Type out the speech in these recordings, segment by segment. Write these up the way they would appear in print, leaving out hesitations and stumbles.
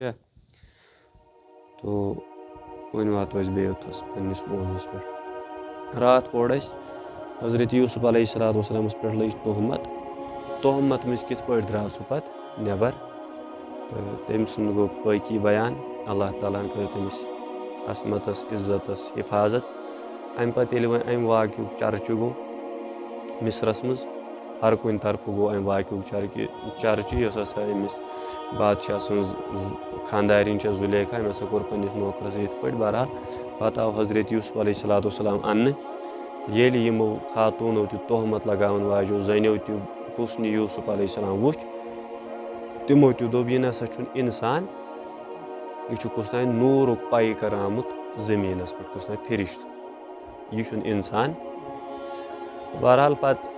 क्या तो वन वातो अस बेस पन्निस मौजूस पे रात पोर हजरत यूसुफ अलैहिस्सलाम पे लज तोहमत मज कित पे द्राव सह पे नबर तो तम सुंद गो पाकी बयान अल्लाह ताला कर तमिस असमतस इज्जतस हिफाजत अम पे अम वाक़ चर्च गो मिस्रस मज हर कुन तरफ गो अम वाक़ चर्च अमिस बादशाह सज खानदारिन जुलेखा अम हसा कोर पन्निस नौकरस पे बहरहाल पत आव हजरत यूसुफ अलैहिस्सलाम अन्न ये यमो खातूनो तोहमत लगावन वाजो जनो हुस्न यूसुफ अलैहिस्सलाम वुच तिमो दोप यह नसा इंसान यह कुछ तान नूरुक पाई कर आमुत जमीनस पे कुछ तान फिरिश्त यह इंसान बहरहाल पत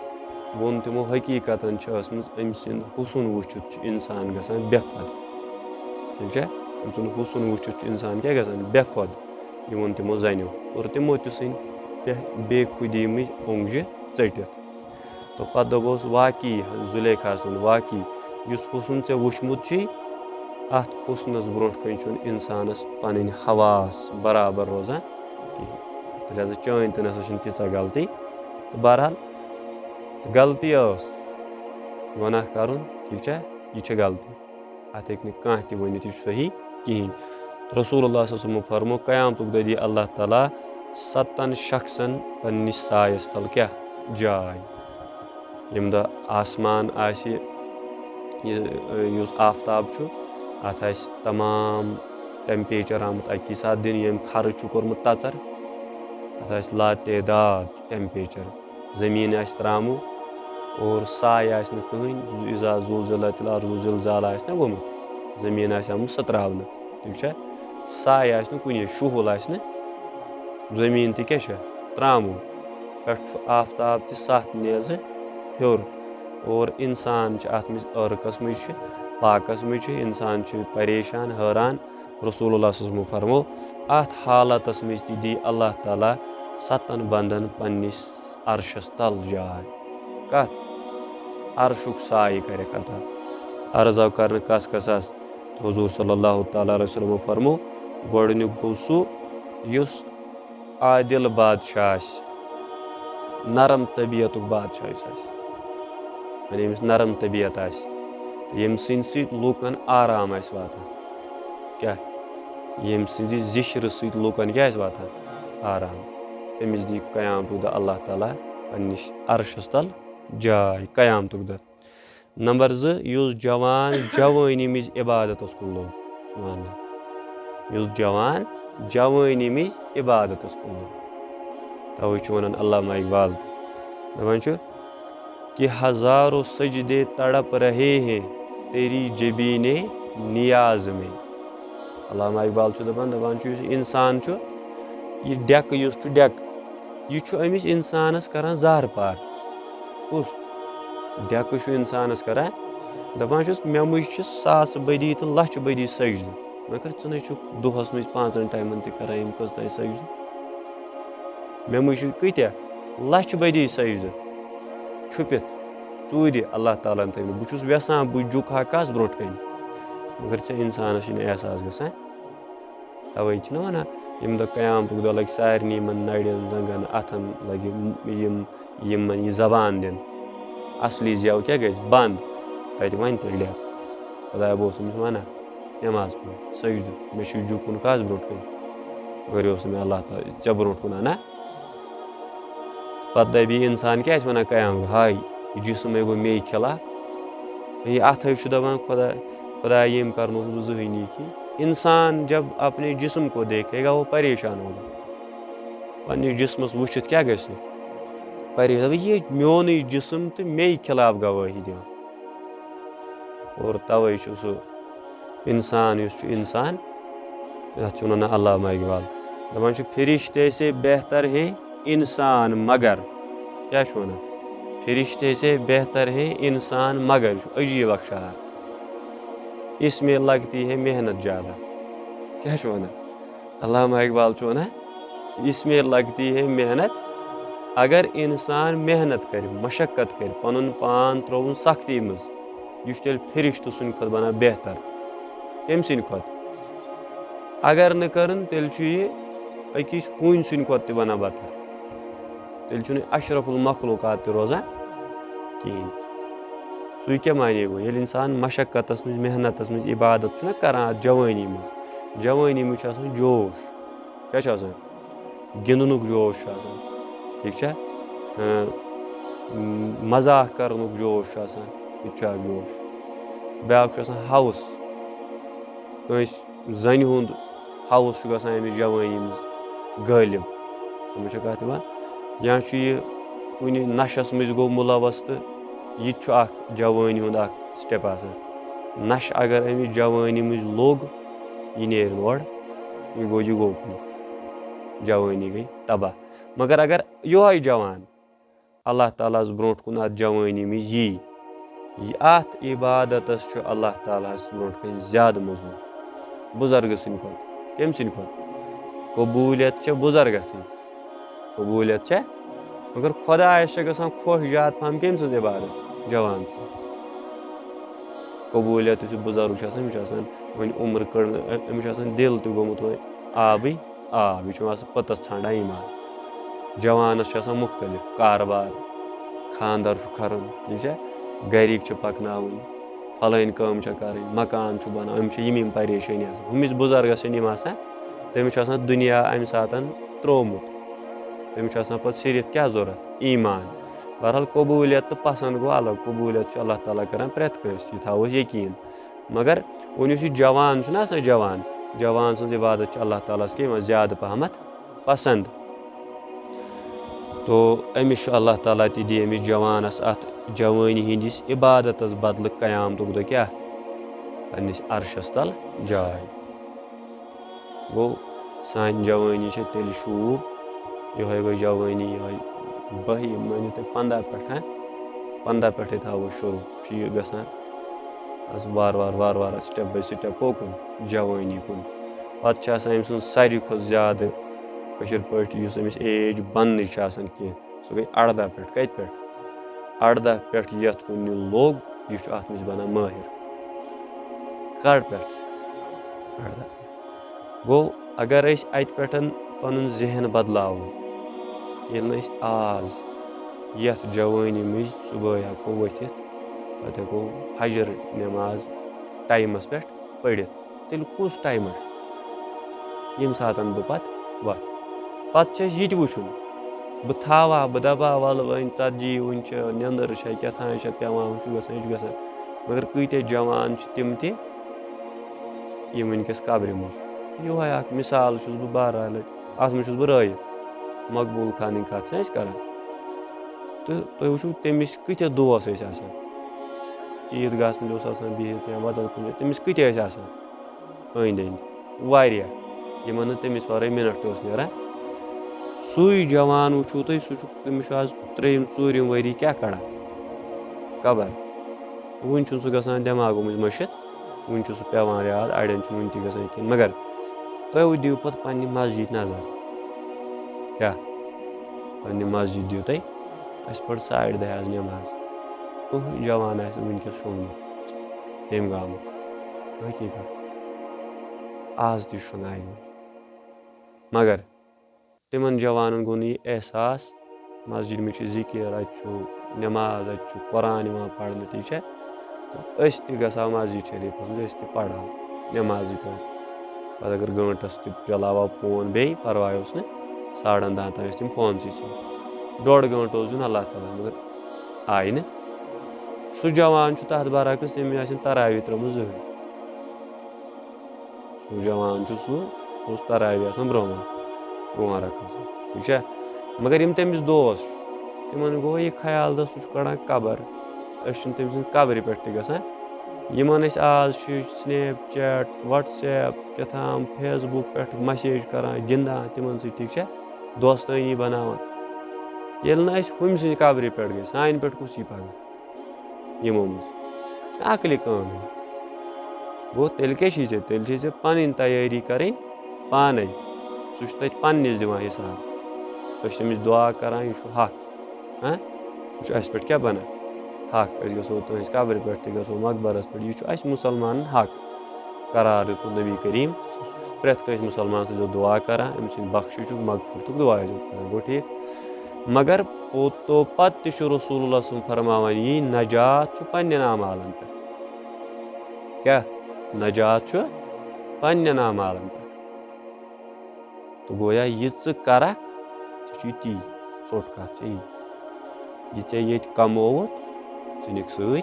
वोन तिमो हकीकत अम सिंद हुसन वुचित इंसान गसान बेखुद ठीक है अम सुन हुसन वुचित इंसान क्या गसान बेखुद यह वोन तिमो जनो और तिमो सन बेखुदी मज ओंगज चटित तो पत दोपोस वाकई जुलेखा सुन वाकई इस हुसन ऐ वुचमुत अत हुसनस ब्रोट कन इंसानस पन हवास बराबर रोजान कहें लिहाजा चान तो नसा तीचा गलती तो बहरहाल गलती गुनाह कर ठीक है यह गलती अत हे कह वन सही कहें रसूलुल्लाह सल्लल्लाहु अलैहि वसल्लम फरमो क़यामतुक दो दी अल्लाह ताला 7 शख्सन पन्निस सायस तल क्या जाय यम दो आसमान आफ्ताब अत तमाम टेम्परेचर आमुत अकी साथ दिन यम खर कोर्मुत तचर अत लातेदाद टेम्परेचर जमीन त्रामु और साय कहें इज़ा ज़ुलज़िलतिल अर्ज़ु ज़िलज़ाल गोमुत जमीन आमुत सह त्रावन ठीक है साय कुन शुहुल जमीन क्या त्रामु पे आफ्ताब सत नेज़ हेर और इंसान अत मज अर्कस मज पाकस मज इंसान परेशान हैरान रसूलुल्लाह सल्लल्लाहु अलैहि वसल्लम फरमो अत हालतस मज दी अल्लाह ताला 7 बंदन पन्निस अर्शस तल जाय कत अर्शुक साय कर अता अर्ज आव कर कस कस हुजूर सल्लल्लाहु अलैहि वसल्लम फरमो गोडनुक गो सह आदिल बादशाह नरम तबीयतुक बादशाह यानी अमिस नरम तबीयत यम सि लूकन आराम वातान क्या यम सि जिश्र सि लूकन क्या वातान आराम तमिस दी क़यामतुक दो अल्लाह ताला पन्निस अर्शस तल जाय क़यामतुक दो नंबर 2 युस जवान जवानी मज इबादतस कुन लोग युस जवान जवानी मज इबादतस कुन लोग तवे वन अल्लामा इकबाल दपान कि हजारों सजदे तड़प रहे हैं तेरी जबीने नियाज में अल्लामा इकबाल दपान इंसान यह डेक डेक यह अमिस इंसानस करान जहर पार कुस डेक इंसानस करान दपान मे मुझ सास बदी तो लछ बदी सजद मगर चे दोहस मज 5 टाइमन तरान कस तान सजद मे मुझ कत्या लछ बदी सजद छुपित चूर अल्लाह ताला तमिन बहुत वेसान बह झुक हा कस ब्रोट कन मगर ऐ इंसानस एहसास गसान तवे वन यम दो क़यामतुक दो लग सारे नड़न जंगन अथन लग यम जबान दिन असली जव क्या गई बंद तत वन तेल खुदा बह वन नमाज पढ़ सजद मे झुकन कस ब्रोट कन मगर यह मे अल्लाह ताला ऐ ब्रोट कुन अना पत दपी इंसान क्या वन क़याम हाय यह जिसम गो मे खिलाफ ये अथ दपान खुदा यम करनो बह जहनी कि इंसान जब अपने जिस्म को देखेगा वो परेशान होगा पन्निस जिस्मस वुचित क्या गस परेशान ये मोन जिस्म तो मे खिलाफ गवाही दिवान और तवे सह इंसान इंसान अत वन अल्लामा इकबाल दपान फरिश्ते से बेहतर है इंसान मगर क्या वन फरिश्ते से बेहतर है इंसान मगर अजीब अक्षर इसमें लगती है मेहनत ज़्यादा क्या वन अल्लामा इकबाल वन इसमें लगती है मेहनत अगर इंसान मेहनत कर मशक्क़त कर पन पान त्रोन सख्ती मज यह तेल फरिश्त सुंद खत बना बेहतर کٔمۍ سٕنٛدِ کھۄتہٕ اگر نہٕ کٔرٕن تیٚلہِ چھُ یہِ أکِس ہوٗنۍ سٕنٛدِ کھۄتہٕ تہِ بَنان بدتر تیٚلہِ چھُنہٕ اَشرف المخلوٗقات تہِ روزان کِہیٖنۍ سُے کیٛاہ معنے گوٚو ییٚلہِ اِنسان مشقتَس منٛز محنتَس منٛز عبادت چھُنہ کَران اَتھ جوٲنی منٛز چھُ آسان جوش کیٛاہ چھُ آسان گِنٛدنُک جوش چھُ آسان ٹھیٖک چھا مزاق کَرنُک جوش چھُ آسان یہِ تہِ چھُ اَکھ جوش بیٛاکھ چھُ آسان ہاوُس کٲنٛسہِ زَنہِ ہُنٛد ہاوُس چھُ گژھان أمِس جوٲنی منٛز غٲلِب سمجھ چھا کَتھ یِوان یا چھُ یہِ کُنہِ نَشَس منٛز گوٚو مُلوث تہٕ یہِ تہِ چھُ اَکھ جوٲنی ہُنٛد اَکھ سِٹٮ۪پ آسان نَشہٕ اگر أمِس جوٲنی منٛز لوٚگ یہِ نیرِ اورٕ یہِ گوٚو کُنہِ جوٲنی گٔے تباہ مگر اگر یِہوٚے جوان اللہ تعالیٰ ہَس برونٛٹھ کُن اَتھ جوٲنی منٛز یی اَتھ عبادتَس چھُ اللہ تعالیٰ ہَس برونٛٹھ کَنۍ زیادٕ موٚزوٗر بُزرگہٕ سٕنٛدِ کھۄتہٕ کٔمۍ سٕنٛدِ کھۄتہٕ قبوٗلیت چھےٚ بُزرگَسٕے قبوٗلیت چھےٚ مگر خۄدایَس چھےٚ گژھان خۄش زیادٕ پَہَم کٔمۍ سٕنٛز عبادت جوان سٕنٛز قبوٗلیت یُس یہِ بُزرگ چھُ آسان أمِس چھُ آسان وۄنۍ عُمر کٔڑ أمِس چھُ آسان دِل تہِ گوٚمُت وۄنۍ آبٕے آب یہِ چھُ آسان پٔتَس ژھانٛڈان ایٖمان جوانَس چھُ آسان مُختٔلِف کاربار خانٛدر چھُ کَرُن ٹھیٖک چھا گَرِکۍ چھِ پَکناوٕنۍ پھلٲنۍ کٲم چھےٚ کَرٕنۍ مکان چھُ بَناوُن أمِس چھِ یِم پریشٲنی آسان ہُمِس بُزرگَس چھَنہٕ یِم آسان تٔمِس چھُ آسان دُنیا اَمہِ ساتہٕ ترٛوومُت تٔمِس چھُ آسان پَتہٕ صرف کیٛاہ ضوٚرَتھ ایٖمان بہرحال قبوٗلیت تہٕ پَسنٛد گوٚو الگ قبوٗلیت چھُ اللہ تعالیٰ کَران پرٛٮ۪تھ کٲنٛسہِ یہِ تھاوو أسۍ یقیٖن مگر وۄنۍ یُس یہِ جوان چھُنہ آسان جوان سٕنٛز عبادت چھِ اللہ تعالیٰ ہَس کیٛاہ یِوان زیادٕ پَہمَتھ پَسنٛد تو أمِس چھُ اللہ تعالیٰ تہِ دی أمِس جوانَس اَتھ جوٲنی ہِنٛدِس عبادتَس بدلہٕ قیامتُک دۄہ کیٛاہ پنٛنِس عرشَس تَل جاے گوٚو سانہِ جوٲنی چھےٚ تیٚلہِ شوٗب یِہوٚے گٔے جوٲنی یِہوٚے بٔہہِ مٲنِو تُہۍ 15 پٮ۪ٹھَے تھاوو شروٗع چھُ یہِ گژھان حظ وارٕ وارٕ سِٹٮ۪پ بَے سِٹٮ۪پ کوکُن جوٲنی کُن پَتہٕ چھِ آسان أمۍ سٕنٛز ساروی کھۄتہٕ زیادٕ کٲشِر پٲٹھۍ یُس أمِس ایج بَننٕچ چھِ آسان کینٛہہ سُہ گٔے 18 پٮ۪ٹھ کَتہِ پٮ۪ٹھ 18 پٮ۪ٹھ یَتھ کُن یہِ لوٚگ یہِ چھُ اَتھ منٛز بَنان مٲہِر کَر پٮ۪ٹھ 18 گوٚو اگر أسۍ اَتہِ پٮ۪ٹھ پَنُن ذہن بَدلاوو ییٚلہِ نہٕ أسۍ آز یَتھ جوٲنی منٛز صُبحٲے ہٮ۪کو ؤتھِتھ پَتہٕ ہٮ۪کو فجر نٮ۪ماز ٹایمَس پٮ۪ٹھ پٔرِتھ تیٚلہِ کُس ٹایمَس چھُ ییٚمہِ ساتہٕ بہٕ پَتہٕ وَتھٕ پَتہٕ چھِ اَسہِ یہِ تہِ وٕچھُن بہٕ تھاوہا بہٕ دَپہا وَلہٕ وۄنۍ ژَتجی وٕنہِ چھِ نیٚنٛدٕر چھےٚ کیٛاہ تام چھےٚ پٮ۪وان ہُہ چھُ گژھان یہِ چھُ گژھان مگر کۭتیاہ جوان چھِ تِم تہِ یِم وٕنۍکٮ۪س قبرِ منٛز چھُ یِہوٚے اَکھ مِثال چھُس بہٕ بارہا لَٹہِ اَتھ منٛز چھُس بہٕ رٲیِتھ مقبوٗل خانٕنۍ کَتھ چھِ أسۍ کَران تہٕ تُہۍ وٕچھِو تٔمِس کۭتیاہ دوس ٲسۍ آسان عیٖدگاہَس منٛز اوس آسان بِہِتھ یا بدل کُنہِ جایہِ تٔمِس کۭتیاہ ٲسۍ آسان أنٛدۍ أنٛدۍ واریاہ یِمَن نہٕ تٔمِس وَرٲے مِنَٹ تہِ اوس نیران سُے جوان وٕچھِو تُہۍ سُہ چھُ تٔمِس چھُ آز 3یم 4یم ؤری کیٛاہ کَڑان قبر وٕنہِ چھُنہٕ سُہ گژھان دٮ۪ماغو منٛز مٔشِتھ وٕنہِ چھُ سُہ پٮ۪وان یاد اَڑٮ۪ن چھُنہٕ وٕنہِ تہِ گژھان کِہیٖنۍ مگر تُہۍ دِیِو پَتہٕ پنٛنہِ مسجِد نظر کیٛاہ پنٛنہِ مسجِد دِیِو تُہۍ اَسہِ پٔر 10:30 نٮ۪ماز کٕہٕنۍ جوان آسہِ وٕنۍکٮ۪س شۄنٛگمُت ییٚمہِ گامُک چھُ حقیٖقت آز تہِ شۄنٛگان یِم مگر تِمَن جوانَن گوٚو نہٕ یہِ احساس مسجِد منٛز چھِ ذِکِر اَتہِ چھُ نٮ۪ماز اَتہِ چھُ قۄران یِوان پَرنہٕ ٹھیٖک چھا تہٕ أسۍ تہِ گژھو مسجِد شریٖفَس منٛز أسۍ تہِ پَرہاو نٮ۪مازٕے پٲٹھۍ پَتہٕ اگر گٲنٛٹَس تہِ چلاوہو فون بیٚیہِ پَرواے اوس نہٕ 10:30 تام ٲسۍ تِم فونسٕے سۭتۍ 1.5 گٲنٛٹہٕ اوس دیُن اللہ تعالیٰ مگر آیہِ نہٕ سُہ جوان چھُ تَتھ برعکس تٔمِس آسن تَراوی ترٛٲومٕژ زٕہٕنۍ سُہ جوان چھُ سُہ اوس تَراوی آسان برٛونٛہہ رَکھان ٹھیٖک چھا مگر یِم تٔمِس دوس چھِ تِمَن گوٚو یہِ خیال زِ سُہ چھُ کَڑان قبر أسۍ چھِنہٕ تٔمۍ سٕنٛدِ قبرِ پٮ۪ٹھ تہِ گژھان یِمَن أسۍ آز چھِ سٕنیپ چیٹ وَٹسیپ کیٛاہ تھام فیس بُک پٮ۪ٹھ مسیج کَران گِنٛدان تِمَن سۭتۍ ٹھیٖک چھا دوستٲنی بَناوان ییٚلہِ نہٕ أسۍ ہُمہِ سٕنٛزِ قبرِ پٮ۪ٹھ گٔے سانہِ پٮ۪ٹھ کُس یی پَگاہ یِمو منٛز یہِ چھِ عقلہِ کٲم گوٚو تیٚلہِ کیٛاہ چھی ژےٚ تیٚلہِ چھے ژےٚ پَنٕنۍ تیٲری کَرٕنۍ پانَے سُہ چھُ تَتہِ پنٛنِس دِوان حِساب أسۍ چھِ تٔمِس دُعا کَران یہِ چھُ حق یہِ چھُ اَسہِ پٮ۪ٹھ کیٛاہ بَنان حق أسۍ گژھو تُہٕنٛزِ قبرِ پٮ۪ٹھ تہِ گژھو مقبرَس پٮ۪ٹھ یہِ چھُ اَسہِ مُسلمانَن حق قرار دیُتمُت نبی کریٖم پرٛٮ۪تھ کٲنٛسہِ مُسلمان سٕنٛزو دُعا کَران أمۍ سٕنٛدِ بخشِشُک مغفرتُک دُعا ٲسۍزیو کَران گوٚو ٹھیٖک مگر تو پَتہٕ تہِ چھُ رسوٗل اللہ سُنٛد فرماوان یی نجات چھُ پنٛنٮ۪ن اعمالَن پٮ۪ٹھ کیٛاہ نجات چھُ پنٛنٮ۪ن اعمالَن پٮ۪ٹھ تہٕ گویا یہِ ژٕ کَرکھ ژےٚ چھُے تی ژوٚٹ کَتھ چھےٚ یہِ ژےٚ ییٚتہِ کمووُتھ ژٕ نِکھ سۭتۍ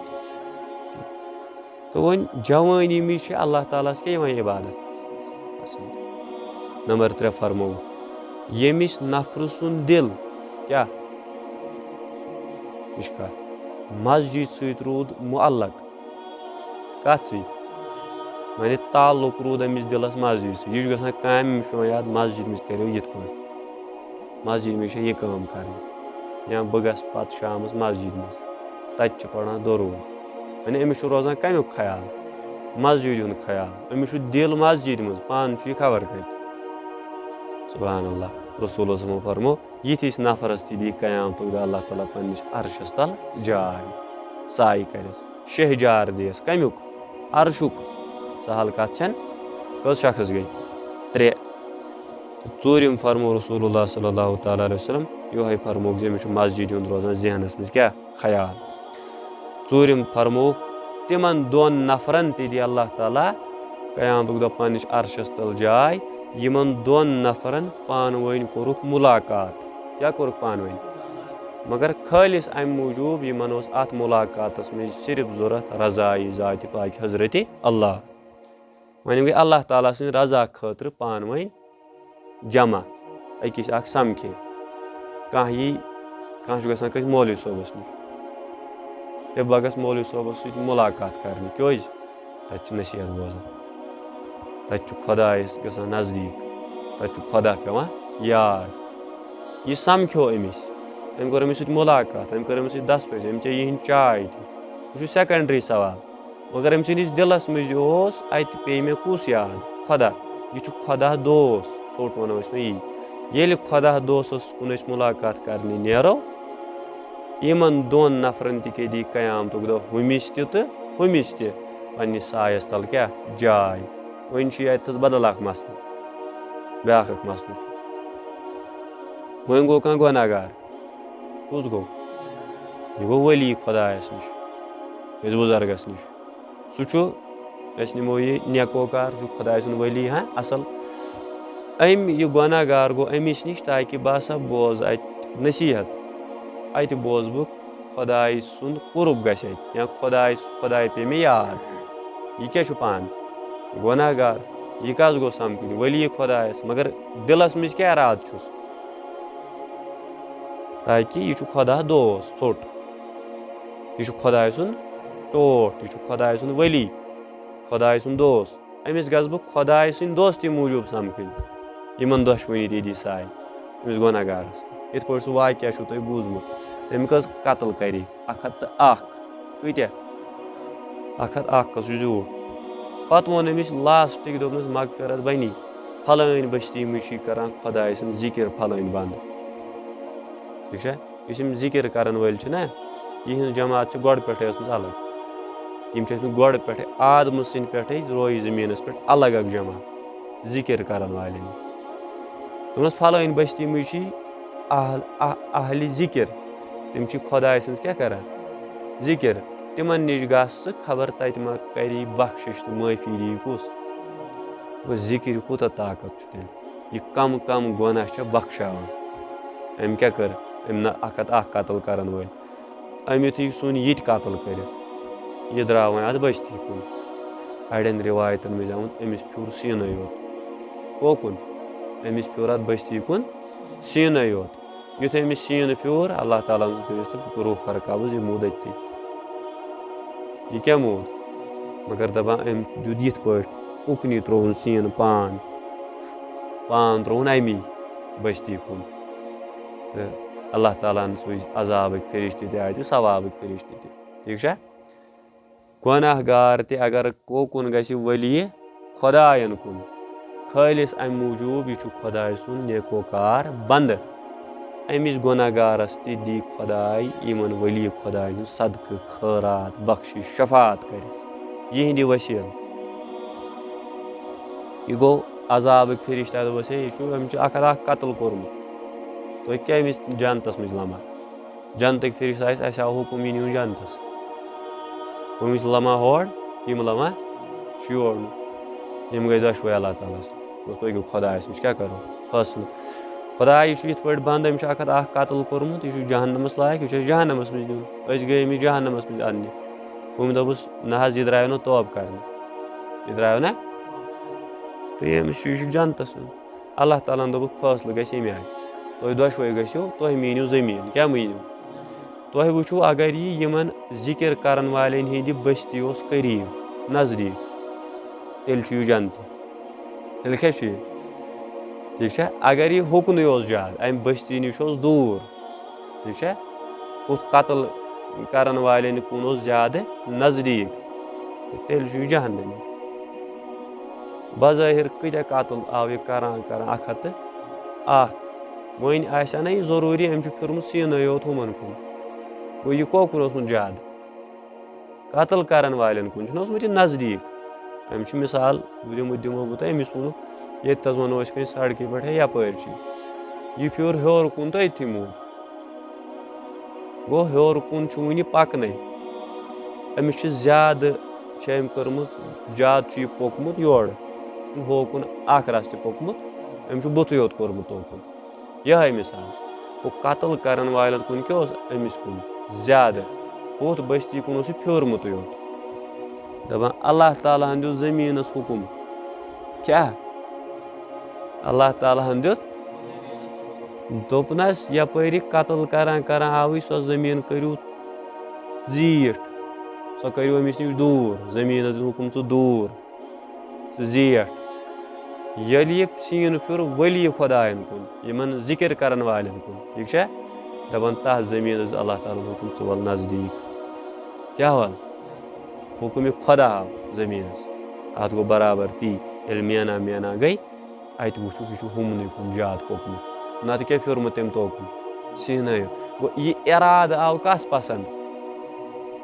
تہٕ وۄنۍ جوٲنی منٛز چھِ اللہ تعالیٰ ہَس کیٛاہ یِوان عبادت پسنٛد نمبر 3 فرمووُکھ ییٚمِس نفرٕ سُنٛد دِل کیٛاہ یہِ چھِ کَتھ مسجِد سۭتۍ روٗد معلق کَتھ سۭتۍ معنی تعلُق روٗد أمِس دِلَس مسجِد سۭتۍ یہِ چھُ گژھان کامہِ أمِس چھُ پٮ۪وان یاد مسجِد منٛز کٔرِو یِتھ پٲٹھۍ مسجِد منٛز چھےٚ یہِ کٲم کَرٕنۍ یا بہٕ گژھٕ پَتہٕ شامَس مسجِد منٛز تَتہِ چھِ پَران دروٗد یعنی أمِس چھُ روزان کَمیُک خیال مسجِد ہُنٛد خیال أمِس چھُ دِل مسجِد منٛز پانہٕ چھُ یہِ خبر کَتہِ سُبحان اللہ رسوٗل صٲبَن فرمو یِتھِس نفرَس تہِ دی قیامتُک دۄہ اللہ تعالیٰ پنٛنِس عرشَس تَل جاے سایہِ کَرٮ۪س شہجار دِیَس کَمیُک عرشُک سہل کَتھ چھَنہٕ کٔژ شخص گٔے 3 تہٕ ژوٗرِم فرمو رسوٗل اللہ صلی اللہ تعالیٰ علیہ وسلم یِہوٚے فرمووُکھ زِ أمِس چھُ مسجِد ہُنٛد روزان ذہنَس منٛز کیٛاہ خیال ژوٗرِم فرمووُکھ تِمَن 2 نفرَن تہِ دی اللہ تعالیٰ قیامتُک دۄہ پنٛنِس عرشَس تَل جاے یِمَن 2 نفرَن پانہٕ ؤنۍ کوٚرُکھ مُلاقات کیٛاہ کوٚرُکھ پانہٕ ؤنۍ مگر خٲلِص اَمہِ موٗجوٗب یِمَن اوس اَتھ مُلاقاتَس منٛز صرف ضوٚرَتھ رضایہِ ذاتہِ پاکہِ حضرتِ اللہ وۄنۍ گٔے اللہ تعالیٰ سٕنٛدِ رضا خٲطرٕ پانہٕ ؤنۍ جمع أکِس اَکھ سَمکھے کانٛہہ چھُ گژھان کٲنٛسہِ مولوی صٲبَس نِش ہے بہٕ گژھٕ مولوی صٲبَس سۭتۍ مُلاقات کَرنہِ کیٛازِ تَتہِ چھِ نصیحت بوزان تَتہِ چھُ خۄدایَس گژھان نزدیٖک تَتہِ چھُ خۄدا پٮ۪وان یاد یہِ سَمکھیو أمِس أمۍ کوٚر أمِس سۭتۍ مُلاقات أمۍ کٔر أمِس سۭتۍ دَستہٕ أمۍ چے یِہِنٛدۍ چاے تہِ سُہ چھُ سٮ۪کنٛڈرٛی سوال مگر أمۍ سٕنٛدِس دِلَس منٛز یہِ اوس اَتہِ پیٚیہِ مےٚ کُس یاد خۄدا یہِ چھُ خۄدا دوس ژوٚٹ وَنو أسۍ وۄنۍ یی ییٚلہِ خۄدا دوسَس کُن أسۍ مُلاقات کَرنہِ نیرو یِمَن 2 نفرَن تہِ کیٛاہ دی قیامتُک دۄہ ہُمِس تہِ تہٕ ہُمِس تہِ پنٛنِس سایَس تَل کیٛاہ جاے وۄنۍ چھُ یہِ اَتہِ تھَس بدل اَکھ مسلہٕ بیٛاکھ اَکھ مسلہٕ چھُ وۄنۍ گوٚو کانٛہہ گۄناہ گار کُس گوٚو یہِ گوٚو ؤلی خۄدایَس نِش أکِس بُزرگَس نِش سُہ چھُ أسۍ نِمو یہِ نیکوکار سُہ چھُ خۄداے سُنٛد ؤلی اَصٕل أمۍ یہِ گۄناہ گار گوٚو أمِس نِش تاکہِ بہٕ ہسا بوزٕ اَتہِ نصیٖحت اَتہِ بوزٕ بہٕ خۄداے سُنٛد قُرب گژھِ اَتہِ یا خۄداے پیٚیہِ مےٚ یاد یہِ کیٛاہ چھُ پانہٕ گۄناہ گار یہِ کَس گوٚو سَمکھُن ؤلی خۄدایَس مگر دِلَس منٛز کیٛاہ اِرادٕ چھُس تاکہِ یہِ چھُ خۄدا دوس ژوٚٹ یہِ چھُ خۄداے سُنٛد ٹوٹھ یہِ چھُ خۄداے سُنٛد ؤلی خۄداے سُنٛد دوس أمِس گژھٕ بہٕ خۄداے سٕنٛدِ دوستی موٗجوٗب سَمکھٕنۍ یِمَن دۄشوٕنی تہِ دی ساے أمِس گۄناہ گارَس یِتھ پٲٹھۍ سُہ واقعہ چھُو تۄہہِ بوٗزمُت تٔمۍ کٔژ قتٕل کَرے 101 کۭتیاہ 101 سُہ چھُ زیوٗٹھ پَتہٕ ووٚن أمِس لاسٹٕکۍ دوٚپنَس مغفرت بَنی پھلٲنۍ بٔستی منٛز چھِ کَران خۄداے سٕنٛز ذِکِر پھلٲنۍ بنٛد ٹھیٖک چھا یُس یِم ذِکِر کَرَن وٲلۍ چھِنہ یِہِنٛز جماعت چھِ گۄڈٕ پٮ۪ٹھَے ٲسمٕژ الگ یِم چھِ ٲسمٕتۍ گۄڈٕ پٮ۪ٹھَے آدمہٕ سٕنٛدِ پٮ۪ٹھَے رویہِ زٔمیٖنَس پٮ۪ٹھ الگ اَکھ جماعت ذِکِر کَرَن والٮ۪ن دوٚپنَس پھلٲنۍ بٔستی منٛز چھِ اہلِ ذِکِر تِم چھِ خۄداے سٕنٛز کیٛاہ کَران ذِکِر تِمَن نِش گژھ ژٕ خبر تَتہِ ما کَری بخشِش تہٕ معٲفی دی کُس گوٚو ذِکِر کوٗتاہ طاقت چھُ تیٚلہِ یہِ کَم کَم گۄناہ چھےٚ بخشاوان أمۍ کیٛاہ کٔر أمۍ نہ 101 قتٕل کَرَن وٲلۍ أمۍ یُتھُے ژھُن یہِ تہِ قتٕل کٔرِتھ یہِ درٛاو وۄنۍ اَتھ بٔستی کُن اَڑٮ۪ن رِوایتَن منٛز آمُت أمِس پھیوٗر سیٖنٕے یوت کوکُن أمِس پھیوٗر اَتھ بٔستی کُن سیٖنٕے یوت یُتھُے أمِس سیٖنہٕ پھیوٗر اللہ تعالیٰ ہَن کٔرِس تہٕ روح کَرٕ قبض یہِ موٗد أتھی یہِ کیٛاہ موٗد مگر دَپان أمۍ دیُت یِتھ پٲٹھۍ اُکنی ترٛووُن سیٖنہٕ پان ترٛووُن اَمی بٔستی کُن تہٕ اللہ تعالیٰ ہَن سوٗزۍ عذابٕکۍ فرِشتہٕ تہِ آے تہٕ ثوابٕکۍ فرِشتہٕ تہِ ٹھیٖک چھا گۄناہ گار تہِ اگر کوکُن گژھِ ؤلی خۄدایَن کُن خٲلِص اَمہِ موٗجوٗب یہِ چھُ خۄداے سُنٛد نیکوکار بنٛدٕ أمِس گۄناہ گارَس تہِ دی خۄداے یِمَن ؤلی خۄداے ہُنٛد صدقہٕ خٲرات بخشِش شفاعت کٔرِتھ یِہِنٛدِ ؤسیٖلہٕ यह गो अजाबक फरिश्ता दोपस है यह कत्ल कोर्मुत तुम कमिस जन्नतस मज लमा जन्नतक फरिश्ता अस आव हुकुम यह नुन जन्नतस कमिस लमा हर यम लमा योर यम गई दशवे अल्लाह ताला तुम गो खुदायस नश क्या करो फैसल खुदा यह इत पे बंद अमिस कत्ल कोर्मुत यह जहन्नमस लायक यह जहन्नमस मज नुन गई अमिस जहन्नमस मज अन्य कम दोपस ना यह द्राव ना तौब कर यह द्राव ना तो यह जन्नतस नुन अल्लाह ताला दोपक फैसल गई अमे आय तुम दशवे गो तुम मीनू जमीन क्या मीनू तुम वो अगर यह यमन जिक्र करन वालें हिंद बस्ती करीब नजदीक तेल जन्नत तेल क्या ठीक है अगर यह हुकन ज्यादा अम बस्ती नश दूर ठीक है उत कत्ल करन वालें कुन ज्यादा नजदीक तो तेल जहन्नमी बज़ाहिर कत्या कत्ल आव यह कर वन आसा ना यह जरूरी अम फिरमुत सीन योत हुमन कुन गो यह कोकुन ज्यादा कत्ल करन वालें कुन यह नजदीक अम मिसाल दिमो बह अमिस वो ये वो कहीं सड़क पे यपर यह फिर हेर कुन तो अथी मूद गो हेर कुन वन पकन अमिस ज्यादा अम कर्मुत ज्यादा यह पोकमुत योर होकुन रस्त पोकमुत अम बुत योत कोर्मुत तोकुन यह मिसाल वो कत्ल करन वालें कुन क्या अमिस कुन ज्यादा होत बस्ती कुन फिरमुत योत दपान अल्लाह ताला दित जमीनस हुकुम क्या अल्लाह ताला दित दोपनस यपर कत्ल कर आव सो जमीन करू जीठ सो करू अमिस नश दूर जमीन हुकुम दूर जीठ येल यह सीन फिर वली खुदायन कुन यमन जिक्र करन वालें कुन ठीक है दपान तथ जमीन अल्लाह ताला हुकुम वल नजदीक क्या वल हुकुम खुदा आव जमीनस अत गो बराबर ती मेना गई अत वो यह हुमन कुन ज्यादा पोकमुत नत क्या फिरमुत तम तोकुन सीन गो यह इराद आव कस पसंद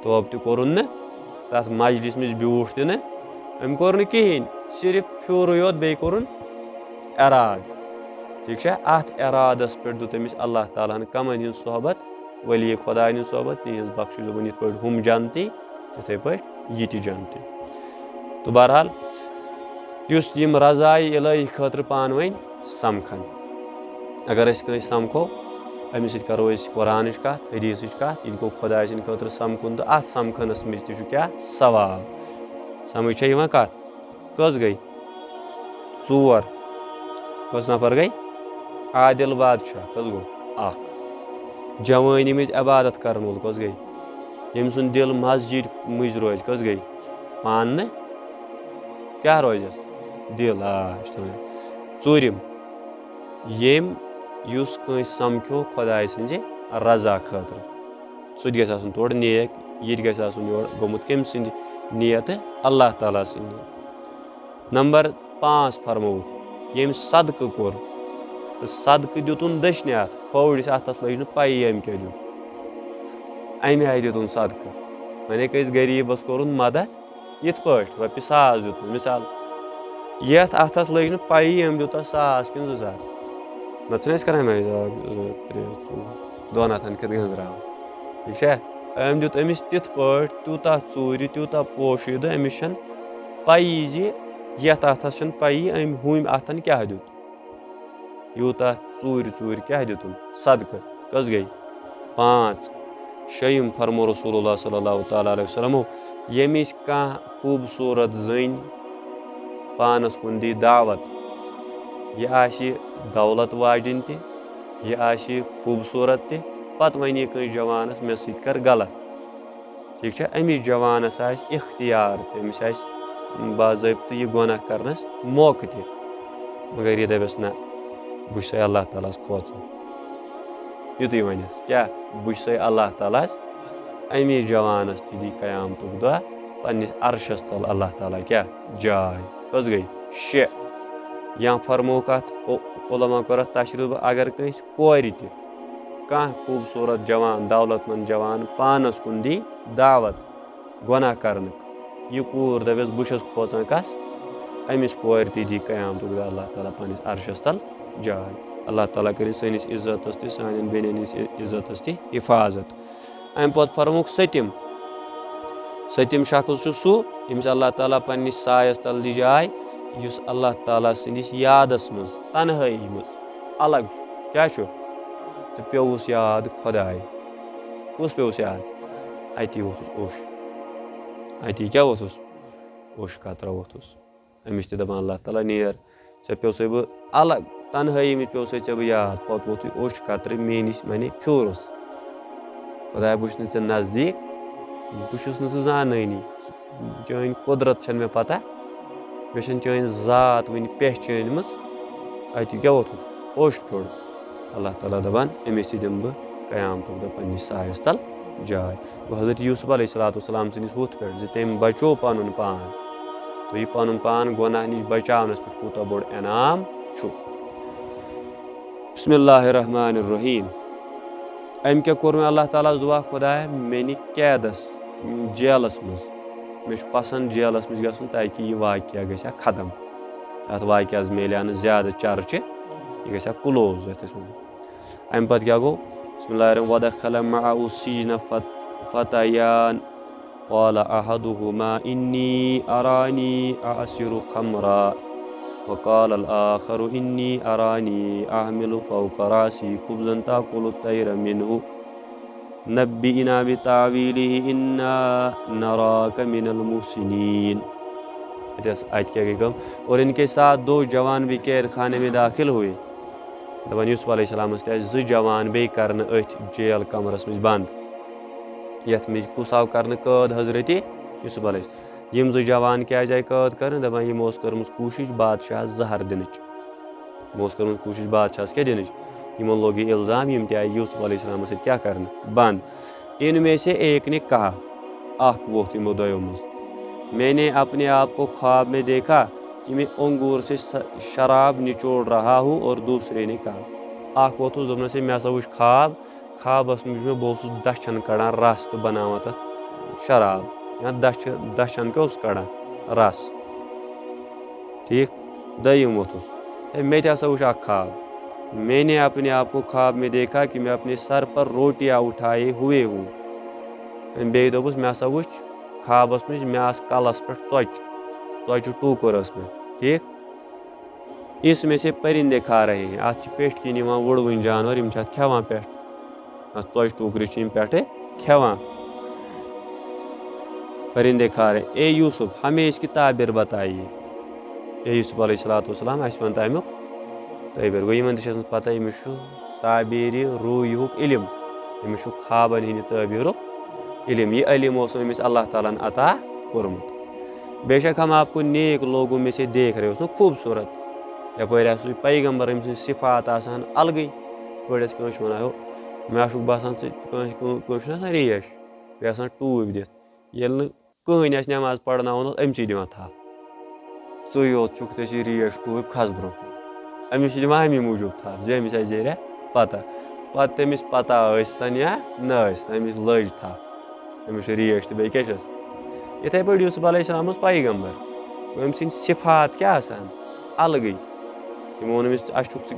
तोब तोरुन तथ मजलिस मज ब्यूठ तन अम कोर कहें सिर्फ फिर योत बे कोरुन इराद ठीक है अत इरादस पे दुत अमिस अल्लाह ताला कमन हिंद सोहबत वली खुदा हिंद सोहबत तिज बख्श जुबन इत पे हम जानती तिथे पे यह जानती तो बहरहाल यम रजाई इलाही खतर पान वन समखन अगर कस समखो अमिस करो कुरान कत हदीस कत यह गो खुदा सद खतर समखुन तो अत समखनस मज क्या सवाब समझ कत कस गई चोर कस नफर गई आदिल बादशाह कस गो जवानी मज इबादत करन वोल कस गई यम सुन दिल मस्जिद मज रोज कस गई पान न क्या रोजस दिल चूरिम यम युस कस समख्यो खुदाय सज रजा खतर सह गि तोड़ नेक ये योर गोमुत कम सद नियत अल्लाह ताला सद नंबर 5 फरमो यम सदक कोर तो सदक दुन दशने अत खोवड़िस अतस लज न पाई अम क्या दु अमे आय दुन सदक वने कस गरीबस कोरुन मदद इत पे रॉपिस 100 दुत मिसाल ये अतस लज न पाई अम दुत 100 कि 2000 नत करान दोन हथन कित गंजराव ठीक है अम दुत अमिस तिथ पे तूता चूर तूता पोशीद अमिस पाई जी ये अतस पाई अम हम अतन क्या दुत यूता चूर क्या दुतुन सदक कस गई 5 शयम फरमो रसूलुल्लाह सल्लल्लाहु तआला अलैहि वसल्लम यमिस कह खूबसूरत जन पानस कुन दी दावत यह आसी दौलत वाजिन ति यह आसी खूबसूरत ति पत वनी कस जवानस मे सत कर गलत ठीक है अमिस जवानस आस इख्तियार अमिस आस बाज़ाब्त यह गुनाह करनस मौके ति मगर यह दपस ना बह अल्लाह ताला खोचन युत वनस क्या बह अल्लाह ताला अमिस जवानस दी क़यामतुक दह पन्निस अर्शस तल अल्लाह ताला क्या जाय कस गई 6 या फरमोक अत उलमा कर तशरीफ अगर कस कोर कह खूबसूरत जवान दौलतमंद जवान पानस कुन दी दावत गुनाह कर यह कूर दपस बस खोचान कस अमिस कोर ती दी क़यामतुक दो अल्लाह ताला पन्निस अर्शस तल जाय। अल्लाह ताला करे सनिस इज्जतस ते सानिन बेनिन इज्जतस ते हिफाजत। अम पत फरमुक सतिम शख्स सू यमिस अल्लाह ताला पन्निस सायस तल दी जाय युस अल्लाह ताला सनिस यादस मज तन्हाई मज अलग क्या तो पेवुस याद खुदाय कुस पेवुस याद अति वोथुस ओश अति क्या वोथुस ओश कतरा वोथुस अमिस ते दपान अल्लाह ताला नेर से पे बह अलग तन्हाई मे पे बह याद पत वोत ओश कतर मेनिस माने फ्योरस खुदा बह चे नजदीक बहुस नु जानी चान कुदरत मे पता मे चान जात वन पहचान मज अति क्या वोथुस ओश फ्योर अल्लाह ताला दपान अमिस दिम बह क़यामतुक दो पन्निस सायस तल जाय। गो हज़रत यूसुफ अलैहिस्सलाम सनिस हुथ पे तम बचो पन पान तो यह पन पान गुनाह नश बचावनस पे कूत बोड़ इनाम बिस्मिल्लाहिर्रहमानिर्रहीम। अम क्या कोर मे अल्लाह ताला दुआ खुदा मे नि कैदस जेलस मज मे पसंद जेलस मज गुन ताकि यह वाक़या गया खत्म अत वाक़यास मिले ज्यादा चर्चे यह गया क्लोज अम पत क्या गो बिस्मिल्लाहिर्रहमानिर्रहीम वदखल मअहु सीजन फतयान क़ाल अहदुहुमा इन्नी अरानी अअसिरु खमरा वक़ाल आखरु इन्नी अरानी अहमिलु फ़ौक़ रासी खुब्ज़न ताकुलु तैर मिन्हु नब्बिना बितावीलिहि इन्ना नराक मिनल मुहसिनीन। क्या गई कम और इनके साथ दो जवान भी कैद खाने में दाखिल हुए दपान यूसुफ अलैहिस्सलाम ज जवान बे करन अथ जेल कमरस मज बंद यथ मज कुस आव करन कैद हजरत यूसुफ अलैहिस्सलाम यम ज जवान क्या जाए कैद कर दपान यमो कर्मज कोशिश बादशाह जहर दिन कोशिश बादशाह क्या दिन यमो लोग ये इल्ज़ाम यम ते यूसुफ अलैहिस्सलाम क्या कर बंद। इनमें से एक ने कहा आख वोथ यमो दोयो मज मैंने अपने आप को ख्वाब में देखा कि मैं अंगूर से शराब निचोड़ रहा हूँ और दूसरे ने कहा आख वोथुस दोपनस मे हसा वुच ख्वाबस मज मे बह दछन कड़ान रस तो बनावान तथ शराब या दछन क्या कड़ान रस ठीक। दयम वोथुस मे हसा वुच ख्वाब मैंने अपने आप को ख्वाब में देखा कि मैं अपने सर पर रोटियां उठाए हुए हूँ बे दोपस मे हसा वुच ख्वाबस मज मे आस कलस पे चौचु टूकर में ठीक। इसमें से परिंदे खा रहे हैं अत पेट किन वुड़वन जानवर यम खेवान पे चौचु टूकर पे खेवान परिंदे खा रहे ए यूसुफ हमें इसकी ताबिर बताइए ए यूसुफ अलैहिस्सलाम अस वन तमुक ताबिर गो इन पता अमिस ताबीर रूयुक इल्म अमिस ख्वाबन हंद ताबीरुक इल्म यह इल्म अमिस अल्लाह ताला अता कोरमुत। बेशक हम आपको नेक लोगों में से देख रहे हो खूबसूरत यपर पैगम्बर अम सिफात आसान अलगै पे वन हो मे बसान ना रेश बे टूब दिथ ये कहन नमाज पढ़ना अमची दिवान थप चे योत रेश टूब खस ब्रो अमिस दिवान अमी मूजूब थप जे अमिस जेरिया पता तमिस पता स्तन या न अमिस लज थप अमिस रेश तो बे क्या इथे पे यूसुफ अलैहिस्सलाम पैगम्बर अम सिफात क्या अलगै यमो अमिस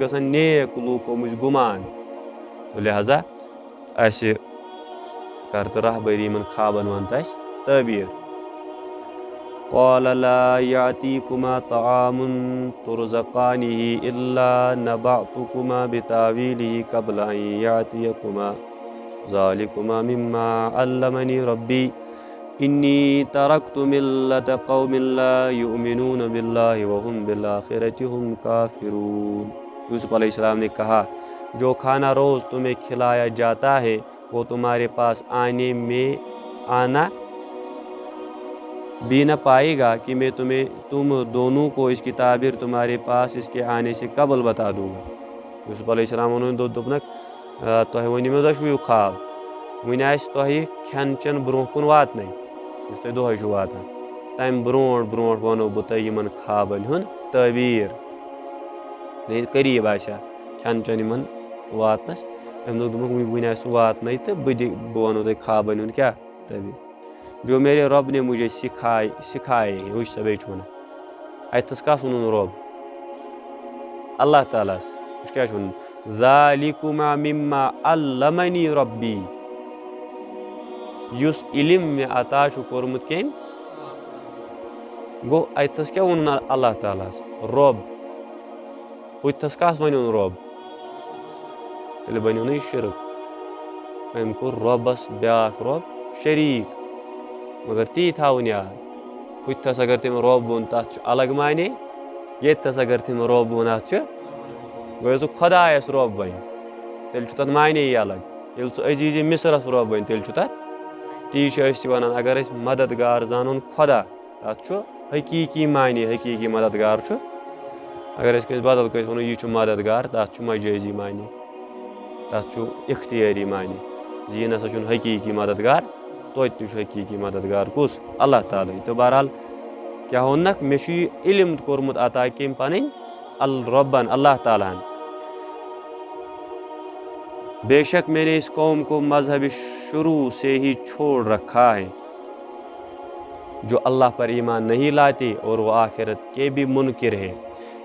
गसान नेक लूको मज गुमान तो लिहाजा अस कर तो रहबरी इन ख्वाबन वन ताबीर। क़ाल ला यातीकुमा तआमुन तुरज़क़ानिही इल्ला नबअतुकुमा बितावीलिही क़ब्ल अन यातियकुमा ज़ालिकुमा मिम्मा अल्लमनी रब्बी इन्नी तरक्तु मिल्लत क़ौमिन ला युमिनून बिल्लाहि व हुम बिल आखिरति हुम काफिरून। यूसुफ अलैहिस्सलाम ने कहा जो खाना रोज़ तुम्हें खिलाया जाता है वो तुम्हारे पास आना भी न पाएगा कि मैं तुम दोनों को इसकी ताबीर तुम्हारे पास इसके आने से कबल बता दूंगा। यूसुफ अलैहिस्सलाम दोपनक तुह वन मे दशवयु ख्वाब वन खेन चेन ब्रो कुन वातन तुम दोहे वातान तम ब्रोट वनो बह तुम ख्वाबन हुंद ताबीर करीब आसा खेन चेन वातनस अम वन वातन तो बह वनो तुम ख्वाबन हुंद क्या ताबीर जो मेरे रब ने मुझे सिखाए हैं वह सब वन अतस कस वोन रब अल्लाह ताला क्या वोन ज़ालिकुमा मिम्मा अल्लमनी रब्बी युस इल्म मे अता कोर्मुत केम गो अतस क्या वोन अल्लाह ताला रब हुतस कस वन रब तेल बनो न शिरक अम कोर रबस ब्या रब शरीक मगर ती थवन याद हुतस अगर तम रब वोन तथ अलग माने येतस अगर तम रब वोन अत गो खुदायस रब वन तेल तथ माने अलग ये अजीज मिसरस रब वन तेल तथ ती वन अगर मददगार जानन खुदा तथ हकीकी माने हकीकी मददगार अगर बदल कस वो यह मददगार तथ मजाजी माने तथ इख्तियारी माने यह नसा हकीकी मददगार तो हकीकी मददगार कुस अल्लाह ताला तो बहरहाल क्या वोनक मे इल्म कोर्मुत अता कम पन रब्बन अल्लाह ताला बेशक मैंने इस कौम को मजहब शुरू से ही छोड़ रखा है जो अल्लाह पर ईमान नहीं लाते और वो आखिरत के भी मुनकिर है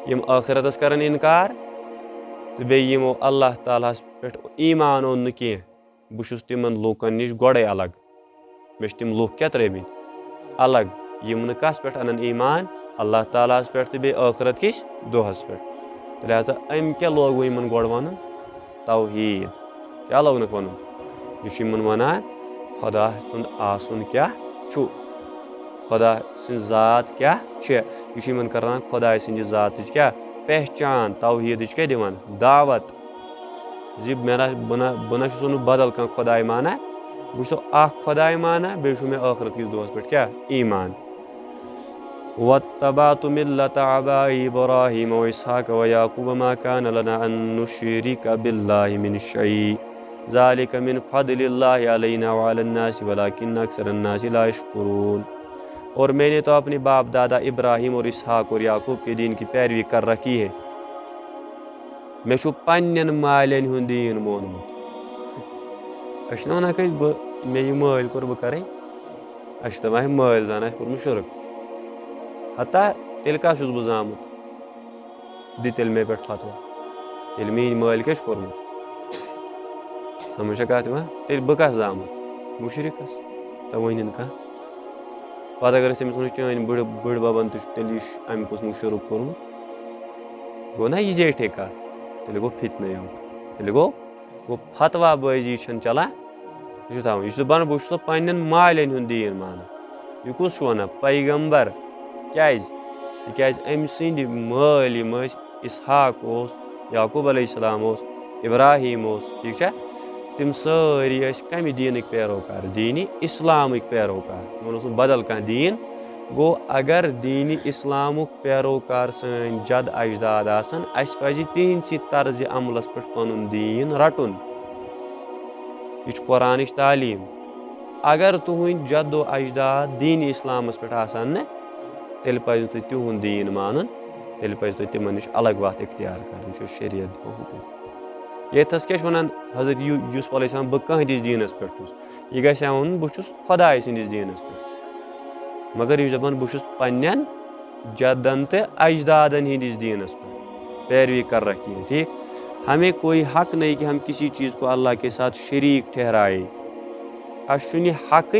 यम आखिरतस करन इनकार तो बेयमो अल्लाह ताला पे ईमान ओन न कह बहुस तिमन लूकन नश गोड़े अलग मे तम लूक क्या त्रेमित अलग यम न कस पे अनन ईमान अल्लाह ताला पे तो बे आखिरत किस दोहस पे लिहाजा अम क्या लोग इन गोड़ वन तौहीद क्या लोग वन यह वन खुदा सुंद आसन क्या खुदा सज ज़ात क्या यह कर खुदा सज ज़ात क्या पहचान तौहीद क्या दिवान दावत जी बह बदल कह खुदाई माना बह खुदाई माना बे मे आखिरत किस दोहस पे क्या ईमान वत्तबातु मिल्लत आबाई इब्राहीम व इसहाक व याकूब मा कान लना अन नुश्रिक बिल्लाहि मिन शै ज़ालिक मिन फद्लिल्लाहि अलैना व अलन्नासि वलाकिन्न अक्सरन्नासि ला यश्कुरून और मैंने तो अपने बाप दादा इब्राहिम और इसहाक और याकूब के दीन की पैरवी कर रखी है मे पन्न मालन हुंद दीन मोनमुत वन मे यह माल कोर बह कर दपान माल जान कोर्मुत शिरक हता तेल कस बह जामुत दि तेल मे पे फतवा तेल मीन माल क्या कोर्मुत समझ कत यह तेल बह कस जामुत मुशरिकस तो वन कह पत् अगर तमिस वन चान बड़ बबन तेल अम कुसमुक शिरक कोर्मुत गो ना यह जेठे कत तेल गो फितन तेल गो फतवा बाजी चलान यह बन बह पन्न मालन हुंद दीन मान यह कुस वन पैगम्बर क्या अम सद माल यम इसहाक याकूब अलैहिस्सलाम इब्राहिम ठीक तम सारी कम दीनक पैरोकार दीन इस्लामिक पैरोकार तमन बदल कह दीन गो अगर दीन इस्लामुक पैरोकार सन जद अजदाद आसन अस पज तिहंदसी तर्ज अमलस पे पन दीन रटुन यह कुरानिच तालीम अगर तुहद जद्दो अजदाद दीन इस्लामस पे आसान न तेल पज तुहद दीन मानुन तेल पज तिमन नश अलग वत इख्तियार कर शरीयत हुकुम येथस क्या वन हजरत यूसुफ अलैहिस्सलाम बह कहदिस दीनस पे यह गि वन बह खुदाय सदिस दीनस पे मगर यह दपान बह पन्न जदन तो अजदादन हंदिस दीनस पे पैरवी कर रखी है ठीक हमें कोई हक नहीं कि हम किसी चीज़ को अल्लाह के साथ शरीक ठहराए अस हक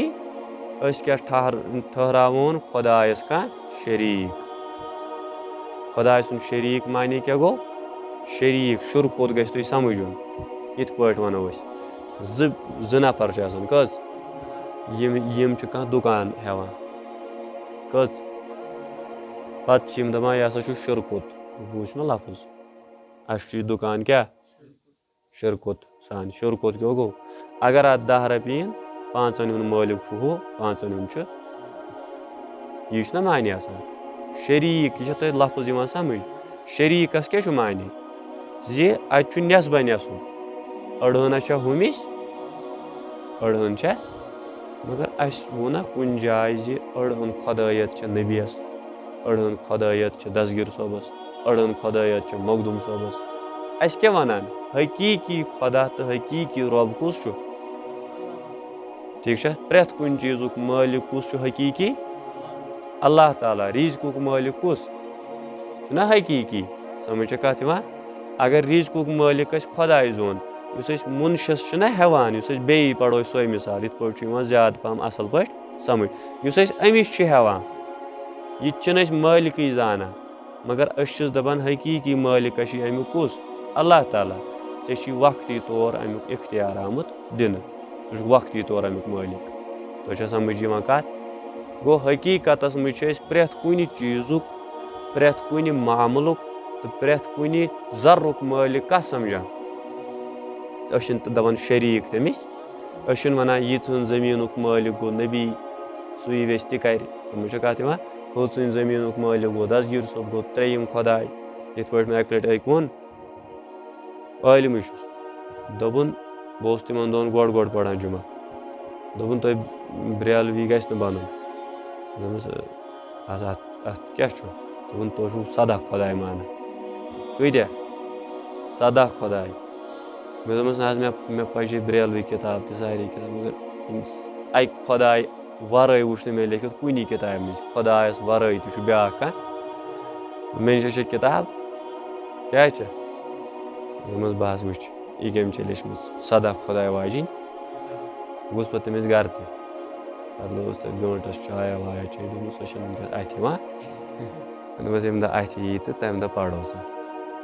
क्या ठहरावन खुदायस कह शरीक खुदाय सुन शरीक माने क्या गो शरीक शुरकोत गो तुम समझुन इत पे वनो ज नफर कस यम कह दुकान हेवान कस पत् दपान यह हसा शुरकोत बूझ ना लफज अस दुकान क्या शुरकोत सान शुरकोत क्या गो अगर अत 10 रपीन 5 हुन मालिक हु 5 हुन यह ना माने आसान शरीक यह तुम लफज समझ शरीकस क्या माने जी अत नेसबा नेसुन अड़हन हुमिस अड़हन मगर अस वोना कुन जाय जी अड़हन खुदायत नबीस अड़हन खुदायत दसगिर सोबस अड़हन खुदायत मखदूम सोबस अस क्या वनान हकीकी खुदा तो हकीकी रब कुस ठीक प्रेथ कुन चीज़ुक मालिक कुस हकीकी अल्लाह ताला रिज़्कुक मालिक कुस ना हकीकी समझ कत अगर रिज्कुक मालिक खुदाई जोन उस मुनशस हेवान बे पढ़ो सो मिसाल इत पे ज्यादा पहम असल पे समझ उस अमिस हेवान यह मालिक जाना मगर अस दपान हकीकी मालिक अमुक कुस अल्लाह ताला ऐ वक्ती तौर अमुक इख्तियार आमुत दिन वक्ती तौर अमुक मालिक तो समझ कत गो हकीकत मज प्रेथ कुन चीज़ुक प्रेथ कुन मामलुक तो प्रेथ कुन ज़र्रुक मालिक कस समझान दपान शरीक तमिस वनान यह ज़मीनुक मालिक गो नबी सुई वेस तह कर समझ कत हो ज़मीनुक मालिक गो दसगीर सोब गो त्रेयम खुदाई ये पे मे अक लट वोन आलिम दोपन बहुत तिमन दोन गोड़ पढ़ान जुमा दोपन तुम ब्रेलवी गि बन दोपस अत क्या दोपन तुम सदा खुदाई मान कत्या सदा खुदाई मे दोपस मे पजे ब्रेलवी किताब तह सारी किताब मगर अक खुदाई वराई वुच मे लिखित कुनी किताब मज खुदायस वराई तह ब्या मे नश किताब क्या दोपस बस वुच यह कम लिचम सदा खुदाई वाजिन गोस पे तमिस गर पे लोस तक गंटस चाया वाया चे दोपस अत दोपस यम दह अत यी तो तम दह पढ़ो सह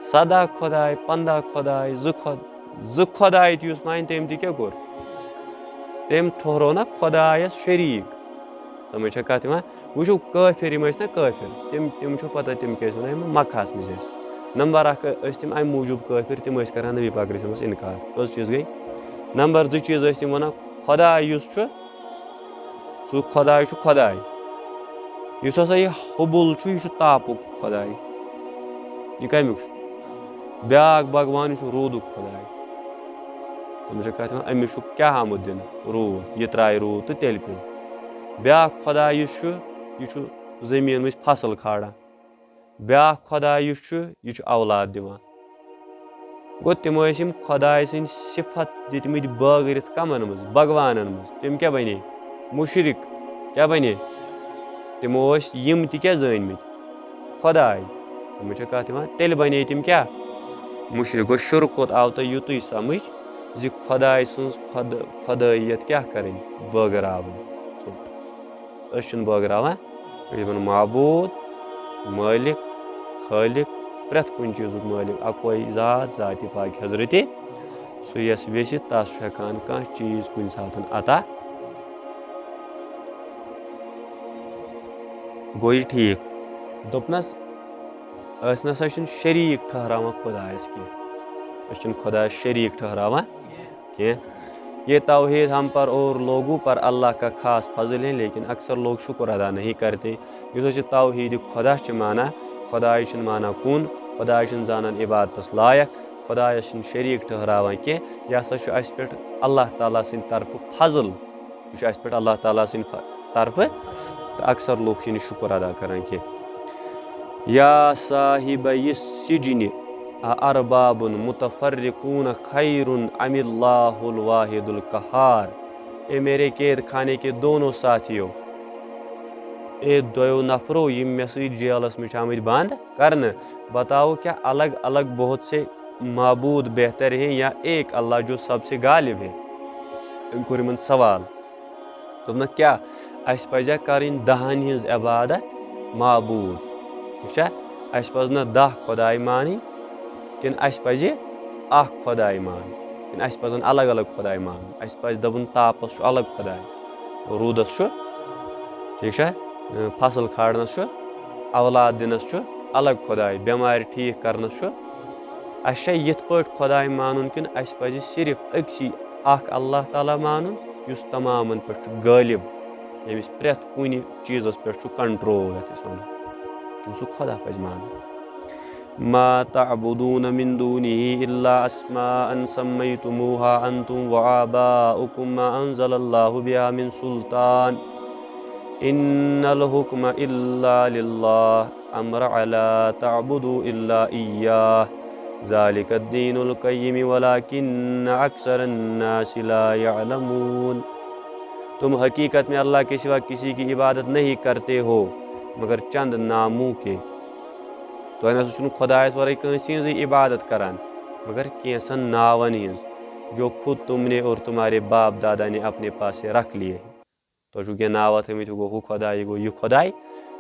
सदा खुदाई 15 खुदाई ज खुदाई तुस मान तम क्या कोर तम ठहरो ना खुदायस शरीक समझ कत वो काफिर ना काफिर तम पता तम क्या वन मक्कास मज नंबर अख तम अम मूजूब काफिर तम करान नबी पाक इनकार कस चीज़ गई नंबर 2 चीज़ तम वन खुदाई सह खुदाई खुदाई इस हसा यह हुबुल यह तापुक खुदाई यह कमुक ब्या भगवान रूदुक खुदाई समझ कत अमिस क्या आमुत दिन रूद यह त्राय रूद तो तेल पे ब्या खुदाई यह जमीन मज फसल खाड़ान ब्या खुदाई यह औलाद दिवान गो तम खुदाई सिंद सिफत दितमित बागरित कमन मज भगवान मज तम क्या बने मुशरिक क्या बने तमो यम क्या जानमित खुदाई समझ कत तेल बने तम क्या मुशरिक गो शुरू कोत आव तो युत समझ जि खुदाई सज खुदाइत क्या करें बगरावन बगरावान माबूद मालिक खालिक प्रेथ कुन चीज़ुक मालिक अकोई ज़ात ज़ाति पाक हजरत सो यस वेस तस हेकान कह चीज़ कुन साथ अता गो यह ठीक दोपनस नसा शरीक ठहरावान खुदायस कह खुदा शरीक ठहरावान कह ये तौहीद हम पर और लोगों पर अल्लाह का खास फजल है लेकिन अक्सर लोग शुक्र अदा नहीं करते इस तौहीद खुदा माना खुदाय माना कुन खुदाय जानान इबादत लायक खुदाय शरीक ठहरावान कह यह हसा अस पे अल्लाह ताला सिंद तरफ फजल यह अस पे अल्लाह ताला सिंद तरफ तो अक्सर लोग शुक्र अदा करान कह या साहिब सिजन अरबाबुन मुतफर्रिकून खैरुन अमिल्लाहुल वाहिदुल कहार ए मेरे कैद खाने के दोनों साथियों ए दो नफरों यम मे सत जेलस में आमत बंद करने बताओ क्या अलग अलग बहुत से माबूद बेहतर हैं या एक अल्लाह जो सबसे गालिब है कोर सवाल दोपन क्या अस पजा करें 10 हज इबादत माबूद ठीक अस पज ना 10 खुदाई मानी किन अस पजे अख खुदाई मान किन अस पजन अलग अलग खुदाई मान अस पज दबन तापस अलग खुदाई रूदस ठीक फसल खाड़नस औलाद दिनस अलग खुदाई बेमार ठीक करनस अस यथ पट खुदाई मानुन किन अस पज सिर्फ अक्सी अख अल्लाह ताला मानुन युस तमामन पे गालिब यमिस प्रेथ कुन चीज़स पे कंट्रोल तम खुदा पज मानुन मा तअबुदून मिन दूनिही इल्ला अस्माअन सम्मयतुमूहा अंतुम व आबाउकुम मा अंज़लल्लाहु बिहा मिन सुल्तान इन्नल हुक्म इल्ला लिल्लाह अमर अला तअबुदू इल्ला इय्याह ज़ालिकद्दीनुल क़य्यिम वलाकिन्न अक्सरन्नासि ला यअलमून तुम हकीकत में अल्लाह के सिवा किसी की इबादत नहीं करते हो मगर चंद नामों के तुह ना छुन खुदायस वरै कंसी हज इबादत करान मगर कैसन नावन हज जो खुद तुमने और तुम्हारे बाप दादा ने अपने पास से रख लिए हैं। तो क्या नाव थमित गो हु खुदाई गो यह खुदाई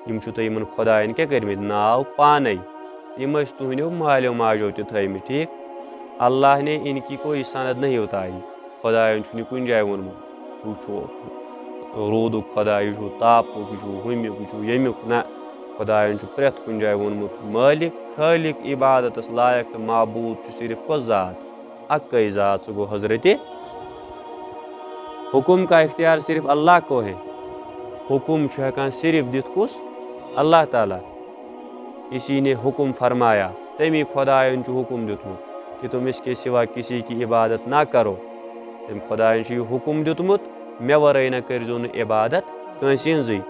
यम तुम खुदायन क्या कर्मित नाव पान यम तुहनो मालो माजो तमित ठीक। अल्लाह ने इनकी कोई सनद नहीं उतारी। खुदायन कुन जाए वोनमुत हु रूदुक खुदाई तापुक हुमुक यमुक ना खुदायन प्रेथ कुन जाए वोनमुत मालिक खालिक इबादत लायक तो माबूद सिर्फ को ज़ात अक्कई ज़ात सो गो हजरत। हुकुम का इख्तियार सिर्फ अल्लाह को है। हुकुम हकान सिर्फ दित कुस अल्लाह ताला। इसी ने हुकुम फरमाया तमी खुदायन हुकुम दितमुत कि तुम इसके सिवा किसी की इबादत ना करो। तम खुदायन हुकुम दितमुत मे वरै न करजो न इबादत कंसी हंजी।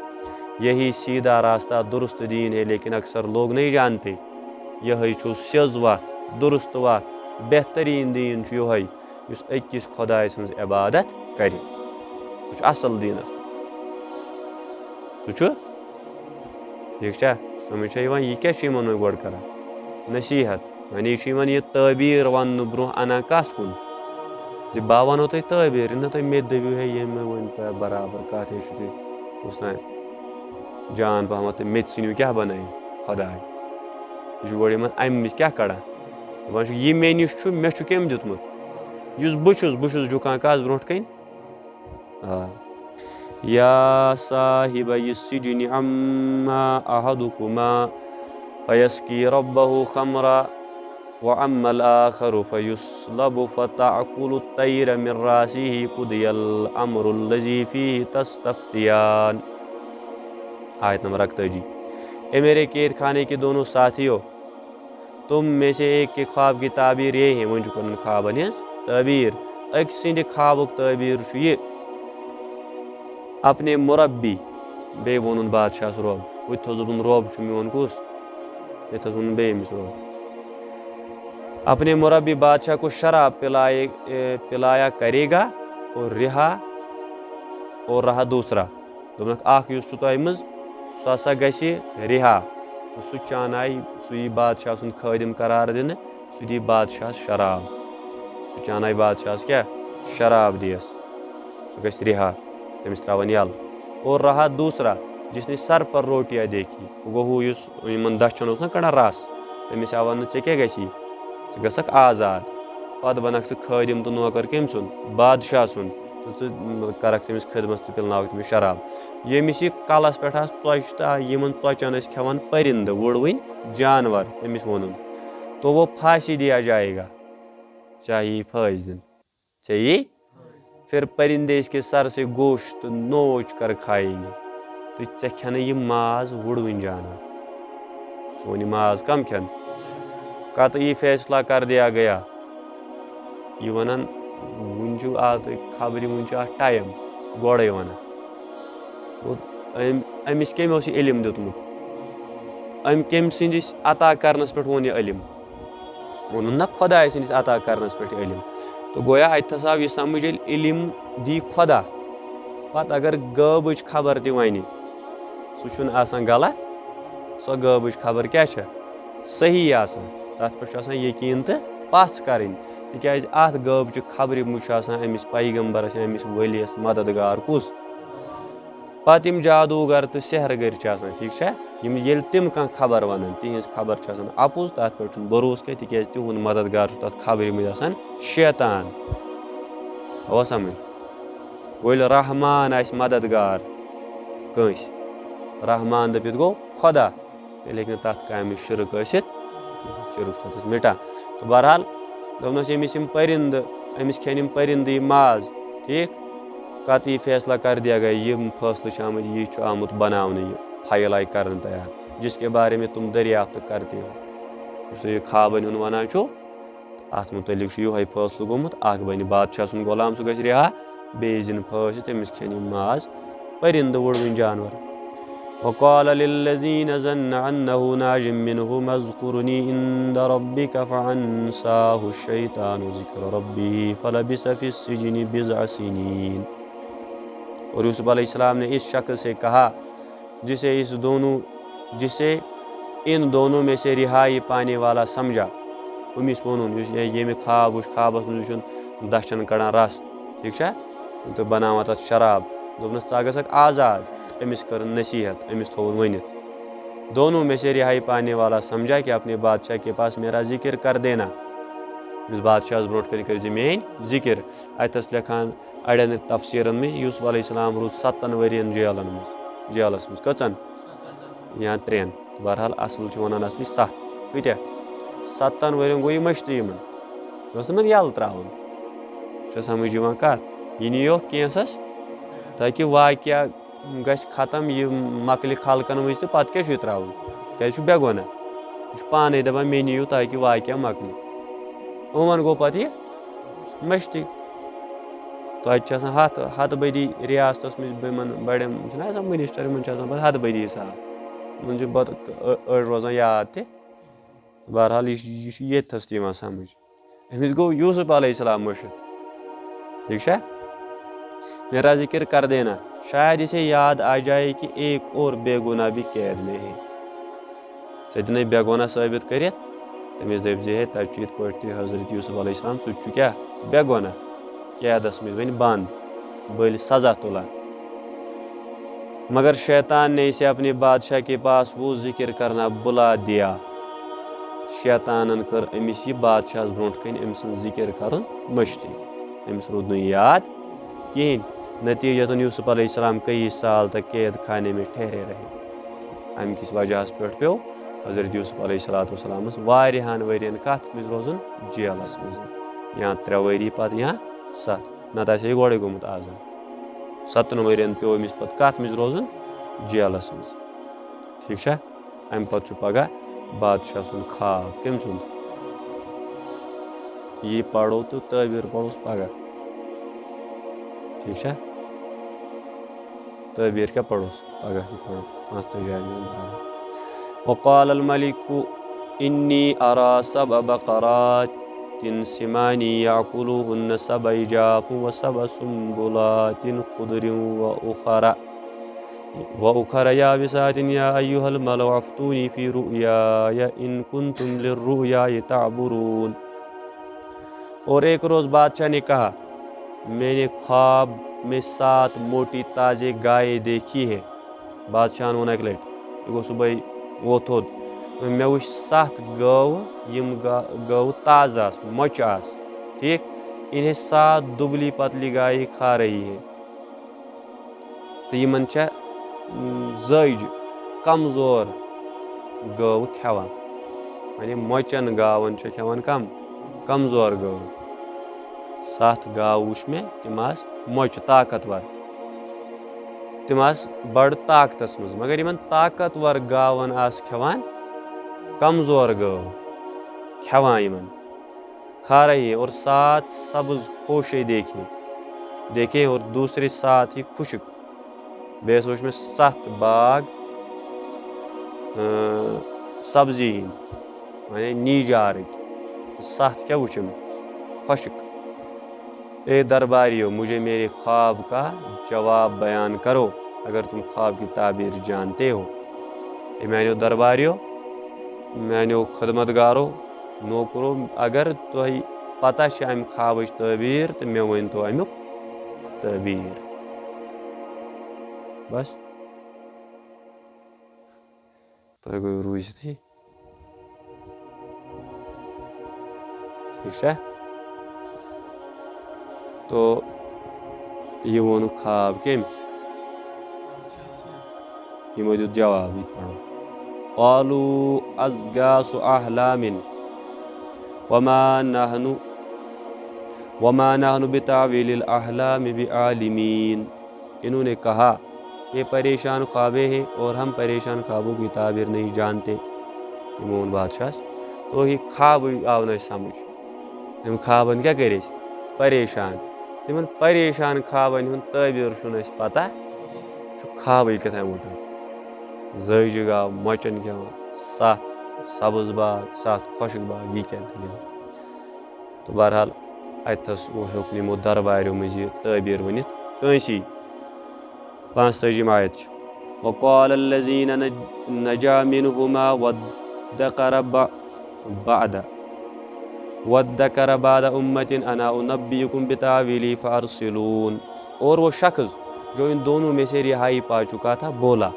यही सीधा रास्ता दुरुस्त दीन है लेकिन अक्सर लोग नहीं जानते। यही सिज वत दुरुस्त वत बेहतरीन दीन यही युस अकिस खुदाय सन्ज इबादत करे सह असल दीनस सह ठीक समझ यह क्या यमन गोड़ कर नसीहत वनी यह तबीर वन ब्रोह अना कस कुन जी बह वनो तुम तबीर ना तुम मे दबू है ये वन बराबर कत उस जान पहमत मे सन क्या बन खुदाय यह गोड़ अम क्या कड़ान दपान यह मे निश मे कम दितमुत बुश झुकान कस ब्रोह कन या साहिब सिजन अम्मा अहदुकुमा फयस्की रब्बहु खमरा व अम्मल आखरु फयुस्लबु फतअकुलु तैर मिन रासिही कुदियल अम्रुल लज़ी फीहि तस्तफ्तियान। आयत नंबर 41। ए मेरे कैद खाने के दोनों साथियों, तुम में से एक के ख्वाब की ताबीर ये है वो ख्वाब तबीर अक सिंद ख्वाबुक तबीर ये अपने मुरब्बी बे वोन बादशाह रोब वो थोजुन रोब मोन कुस ये थोजुन बेमिस रोब अपने मुरब्बी बादशाह को शराब पिलाया करेगा और रिहा और रहा दूसरा दोनक आख युस तुह मज सह हसा गसी रिहा तो सह चानाय सह बादशाह सुन खदिम करार दिन सह दी बादशाह शराब सह चानाय बादशाह क्या शराब दियस सह गस रिहा तमिस त्रावन यल और रहा दूसरा जिसने सर पर रोटियाँ देखी go who use Yemen Dachhan ना कड़ान रस तमिस आव चे क्या गसी गसक आज़ाद पद बनक सह खदिम तो नौकर कम सुन बादशाह सुन तो करक तमिस खदमत तो पिलनाव तमिस शराब यमिस यह कलस पे चौच तो यमन चौचन खेवान परिंद वुड़वन जानवर तमिस वोनुन तो वो फांसी दिया जाएगा चाहिए फांस दिन चाहिए फिर परिंदे इसके सर से गोश्त नोच कर खाएंगे तो चे खेन यह माज वुड़वन जानवर सोन माज कम खेन कतई फैसला कर दिया गया यह वन वन आत खबर वन टाइम गोड़े वन अमिस कम इलम दितमुत अम कम सिंदिस अता करनस पे वोन यह इलम वोन ना खुदाय सिंदिस अता करनस पे इलम तो गोया अतस आव यह समझ इलम दी खुदा पत अगर गबच खबर तह वन सह आसान गलत सो गबच खबर क्या सही आसान तथ पे यकीन तो पस करें तिज अत गबच खबर मुझ अमिस पैगम्बरस अमिस वलियस मददगार कुस पत यम जादूगर तो सेहरगर ठीक ये तिम कह खबर वन तिज खबर अपुज तथ पे भरोस क्या तिज तिहुंद मददगार तथ खबर मज शैतान वो समझ गोल रहमान आस मददगार कंस रहमान दपित गो खुदा तेल हे तथ काम शिरक शिरक तथ मिटा तो बहरहाल दोनस यमिस परिंद अमिस खेन परिंद माज ठीक कत यह फैसला कर दिया गया यह फैसले आमुत यह आमुत बनाने फाइल आई कर तैयार जिसके बारे में तुम दरियाफ्त करते हो यह ख्वाबन हुन वन अत मुतलिक यह फैसल गोमुत अख बन बादशाह सुन गुलाम सह गि रिहा बेस दिन फांसी तमिस खेन माज परिंद वुड़वन जानवर वक़ाल लिल्लज़ीन ज़न्न अन्नहु नाजिम मिन्हुम अज़्कुरनी इंद रब्बिक फ़अन्साहु शैतानु ज़िक्र रब्बिही फ़लबिस फ़िस्सिज्नि बिज़अ सिनीन। और यूसुफ अलैहिस्सलाम ने इस शख्स से कहा जिसे इन दोनों में से रिहाई पाने वाला समझा अमिस वोन ये ख्वाब वो ख्वाबस मज दशन कड़ान रस ठीक तो बनावा तथ शराब दोपनस ग आज़ाद अमिस कर नसीहत अमिस थोन वनित दोनों में से रिहाई पाने वाला समझा कि अपने बादशाह के पास मेरा जिक्र कर देना इस बादशाह ब्रोट कर मेन जिक्र अतस लिखान अड़न तफसीरन में यूसुफ अलैहिस्सलाम रूद 7 वरियन जेलस मज कचन या 3 बहरहाल असल वन असली 7 कत्या 7 वरियन गो मश्त यल त्र समझ कत यह नो केसस ताकि वाक़या गश खत्म यह मकल खलकन वज तो पत क्या त्रावन क्या बेगुना यह पाने दपान मे नीयू ताकि वाक़या मकल उमन गो पत यह मश्ती तो हथ बदी रियासत मज बड़े मिनिस्टर इन हथ बदी हिसाब उन अड़ रोजान याद ते बहरहाल यह ये समझ अमिस गो यूसुफ अलैहिस्सलाम मुर्शिद ठीक है मेरा जिक्र कर देना शायद इसे याद आ जाए कि एक और बेगुना भी कैद में है दिन बेगुना साबित कर तमिस दपजे है तथ पे हजरत यूसुफ अलैहिस्सलाम सह क्या बेगुना कैदस मज वन बंद बल सज़ा तुलान मगर शैतान ने इसे अपने बादशाह के पास वो जिक्र करना बुला दिया शैतान कर अमिस यह बादशाह ब्रोट कन अम सं जिक्र कर मश्ती अमिस रूद याद कहें नतीजतन यूसुफ अलैहिस्सलाम कई साल तक कैद खाने में ठहरे रहे अम किस वजह पे पे हजरत यूसुफ अलैहिस्सलाम वारियान वरियन कत मज रोजन जेलस मज या 3 वरी पत या 7 नत गोड़े गोमुत आज़ाद 7 वरियन पे अमिस पे कत मज रोजन जेलस मज ठीक है अम पे पगह बादशाह सुन ख्वाब कम सुन ये पढ़ो तो तबीर पढ़ोस पगह ठीक है तबीर क्या पढ़ोस पगह पढ़ो मस्त जाए वक़ाल अल मलिकु इन्नी अरा सबअ बक़रातिन सिमानी याकुलुहुन्न सबअ इजाफु व सबअ सुम्बुलातिन खुदरिन व उखरा याबिसातिन या अय्युहल मलअ अफ्तूनी फी रुयाया इन कुंतुम लिर्रुयाय ताबुरून। और एक रोज़ बादशाह ने कहा मैंने ख्वाब में 7 मोटी ताज़े गायें देखी है। बादशाह वोन अक लट गो सुबह वो थोद मे वो 7 गव यम गव ताज़ा मच आस ठीक इन्हें 7 दुबली पतली गाय खा रही है तो यमन जज कमजोर गव खेवान माने मचन गावन खेवान कमजोर गव 7 गाव वुच मे तिम मच ताकतवर तिम बड़ ताकतस मज मगर इन ताकतवर गावन आस खेवान कमजोर गव खेवान इन खा रही है। और 7 सब्ज खोशे देखे और दूसरे 7 ही खुशक बेस वुच में 7 बाग सब्जी माने नीजार 7 क्या वुचम खुशक। ए दरबारियों मुझे मेरे ख्वाब का जवाब बयान करो अगर तुम ख्वाब की ताबीर जानते हो। ए मैंने दरबारियों मैंने खदमतगारो नौकरो अगर तुह पता अम ख्वाब ताबीर तो मे वन तो अमुक ताबीर बस तो गो रूजित ही ठीक है। तो ये वोन ख्वाब कम यमो दित जवाब पढ़ो क़ालू अज़गासु अहलामिन वमा नहनु बितावीलिल अहलामि बिआलिमीन। इन्होंने कहा ये परेशान ख्वाबें हैं और हम परेशान ख्वाबों की ताबीर नहीं जानते। इमोन बादशाह तो ये ख्वाब आव न समझ हम ख्वाबन क्या करे परेशान तिमन परेशान ख्वाबन हुन ताबीर छुन पता ख्वाब कथा उठन जज गाव मचन क्या 7 सब्ज बाग 7 खुशक बाग यह क्या दलील। तो बहरहाल अतस वो हेक नमो दरबारियों मज ताबीर वनित कंसी 45 आयत वक़ाल अल्लज़ीना नजा मिनहुमा वद्दकर बाद उम्मतिन अना उनब्बियुकुम बिताविली फ़अरसिलून। और वो शख्स जो इन दोनों में से रिहाई पा चुका था बोला,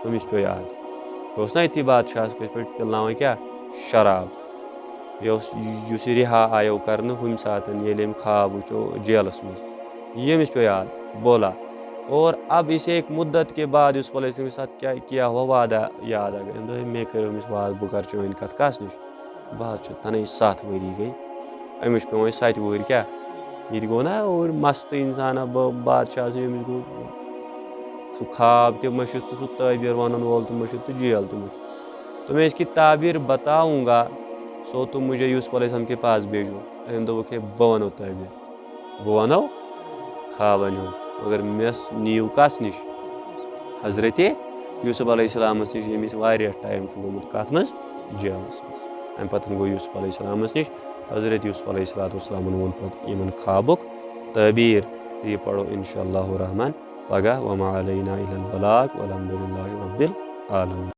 अमिस पे याद ना इतनी बादशाह पे पिलनावन क्या शराब युस रिहा आयो करने हम सातन ये ख्वाब वुचो जेलस मज यमिस पे याद बोला। और अब इसे एक मुद्दत के बाद उस पुलिस के साथ क्या किया हुआ वादा याद आ गया, मे कर वाद बह कर चोन कत कस नश बह तन 7 वरी गई अमिस पे 7 वह क्या ये गो ना और मस्त इंसान बादशाह गो सह ख्वाब तो मशिद तो सह ताबीर वन वोल तो मशिद तो जेल तो मशिद। तो मैं इसकी ताबीर बताऊंगा, सो तुम मुझे यूसुफ अलैहिस्सलाम के पास भेजो। अम दोक बह वनो ताबीर बह वनो ख्वाबन हुंद, मगर मेस नीव कस निश हजरत यूसुफ अलैहिस्सलामस निश यमिस वारिया टाइम गोमुत कत मज जेलस मज। अम पतन गो यूसुफ अलैहिस्सलामस निश, हजरत यूसुफ अलैहिस्सलाम वोन पत यमन ख्वाबुक ताबीर। तो ये पढ़ो इंशाअल्लाह रहमान पगह। वमा अलैना इल्लल बलाग वल्हम्दुलिल्लाहि रब्बिल आलमीन।